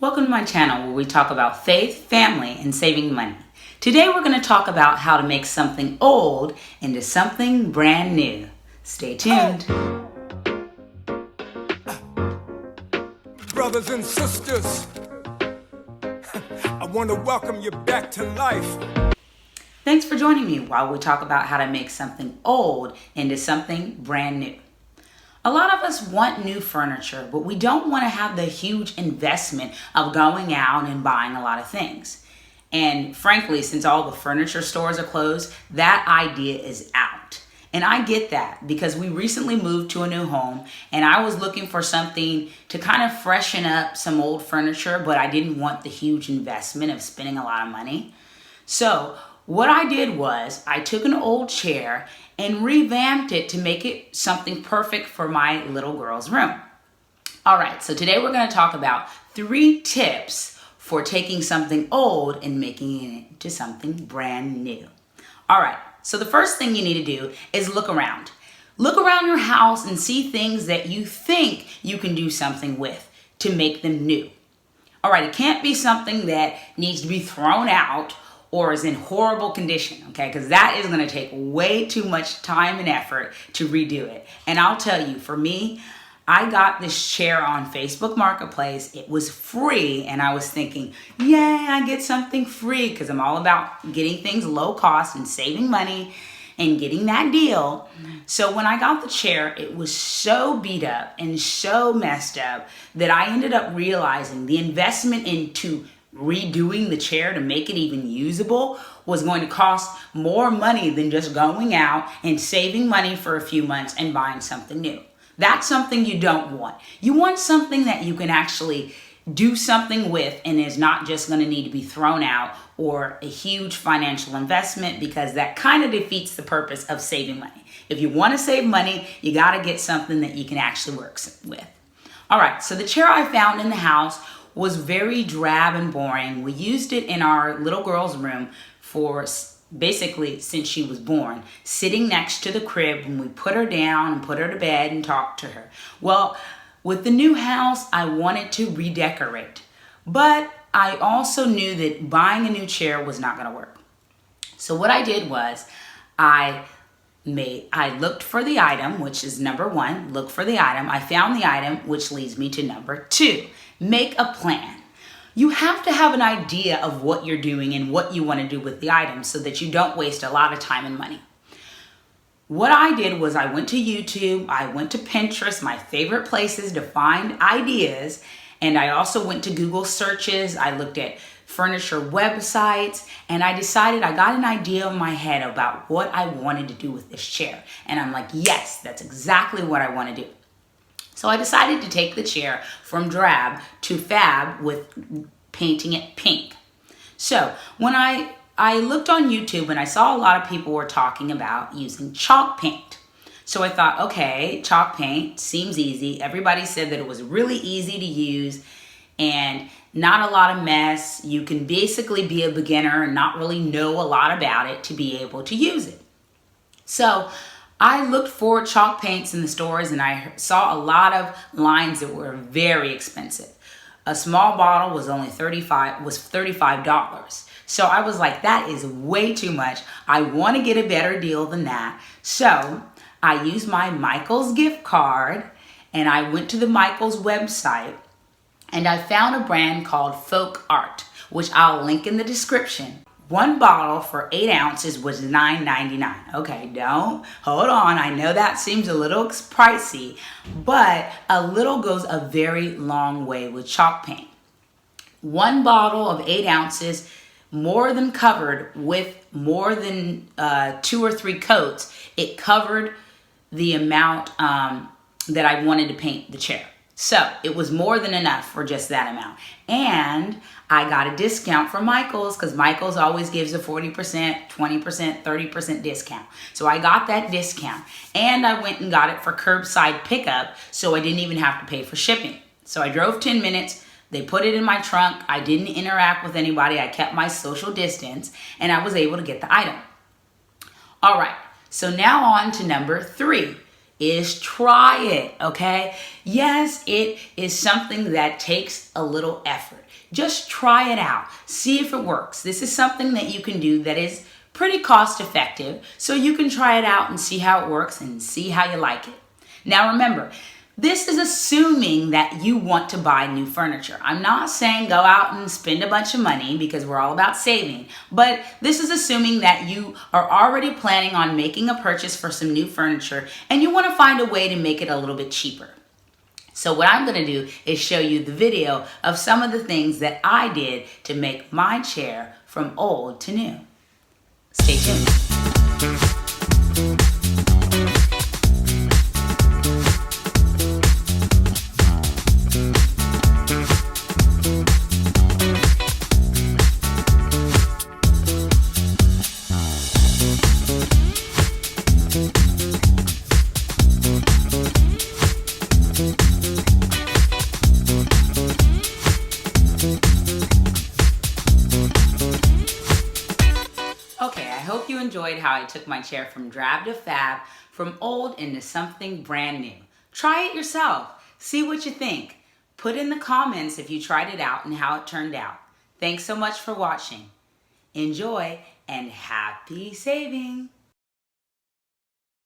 Welcome to my channel where we talk about faith, family, and saving money. Today we're going to talk about how to make something old into something brand new. Stay tuned. Brothers and sisters, I want to welcome you back to life. Thanks for joining me while we talk about how to make something old into something brand new. A lot of us want new furniture, but we don't want to have the huge investment of going out and buying a lot of things. And frankly, since all the furniture stores are closed, that idea is out. And I get that because we recently moved to a new home and I was looking for something to kind of freshen up some old furniture, but I didn't want the huge investment of spending a lot of money. So what I did was I took an old chair and revamped it to make it something perfect for my little girl's room. All right, so today we're going to talk about 3 tips for taking something old and making it into something brand new. All right, so the first thing you need to do is look around. Look around your house and see things that you think you can do something with to make them new. All right, it can't be something that needs to be thrown out or is in horrible condition, okay? Because that is gonna take way too much time and effort to redo it. And I'll tell you, for me, I got this chair on Facebook Marketplace. It was free, and I was thinking, yay, I get something free, because I'm all about getting things low cost and saving money and getting that deal. So when I got the chair, it was so beat up and so messed up that I ended up realizing the investment into redoing the chair to make it even usable was going to cost more money than just going out and saving money for a few months and buying something new. That's something you don't want. You want something that you can actually do something with and is not just going to need to be thrown out or a huge financial investment, because that kind of defeats the purpose of saving money. If you want to save money, you got to get something that you can actually work with. All right, so the chair I found in the house was very drab and boring. We used it in our little girl's room for basically since she was born, sitting next to the crib when we put her down and put her to bed and talked to her. Well, with the new house, I wanted to redecorate, but I also knew that buying a new chair was not going to work. So what I did was I looked for the item, which is number 1, look for the item. I found the item, which leads me to number 2, make a plan. You have to have an idea of what you're doing and what you want to do with the item so that you don't waste a lot of time and money. What I did was I went to YouTube, I went to Pinterest, my favorite places to find ideas, and I also went to Google searches. I looked at furniture websites, and I decided, I got an idea in my head about what I wanted to do with this chair. And I'm like, yes, that's exactly what I want to do. So I decided to take the chair from drab to fab with painting it pink. So when I looked on YouTube and I saw a lot of people were talking about using chalk paint. So I thought, okay, chalk paint seems easy. Everybody said that it was really easy to use and not a lot of mess. You can basically be a beginner and not really know a lot about it to be able to use it. So I looked for chalk paints in the stores and I saw a lot of lines that were very expensive. A small bottle was only $35. So I was like, that is way too much. I want to get a better deal than that. So I used my Michaels gift card and I went to the Michaels website and I found a brand called FolkArt, which I'll link in the description. One bottle for 8 ounces was $9.99. Okay, hold on. I know that seems a little pricey, but a little goes a very long way with chalk paint. One bottle of 8 ounces, more than covered with more than 2 or 3 coats. It covered the amount that I wanted to paint the chair. So it was more than enough for just that amount. And I got a discount from Michaels because Michaels always gives a 40%, 20%, 30% discount. So I got that discount and I went and got it for curbside pickup, so I didn't even have to pay for shipping. So I drove 10 minutes. They put it in my trunk. I didn't interact with anybody. I kept my social distance and I was able to get the item. All right, so now on to number 3. is try it, okay? Yes, it is something that takes a little effort. Just try it out. See if it works. This is something that you can do that is pretty cost effective, so you can try it out and see how it works and see how you like it. Now remember, this is assuming that you want to buy new furniture. I'm not saying go out and spend a bunch of money because we're all about saving, but this is assuming that you are already planning on making a purchase for some new furniture and you want to find a way to make it a little bit cheaper. So what I'm going to do is show you the video of some of the things that I did to make my chair from old to new. Stay tuned. Okay, I hope you enjoyed how I took my chair from drab to fab, from old into something brand new. Try it yourself. See what you think. Put in the comments if you tried it out and how it turned out. Thanks so much for watching. Enjoy and happy saving.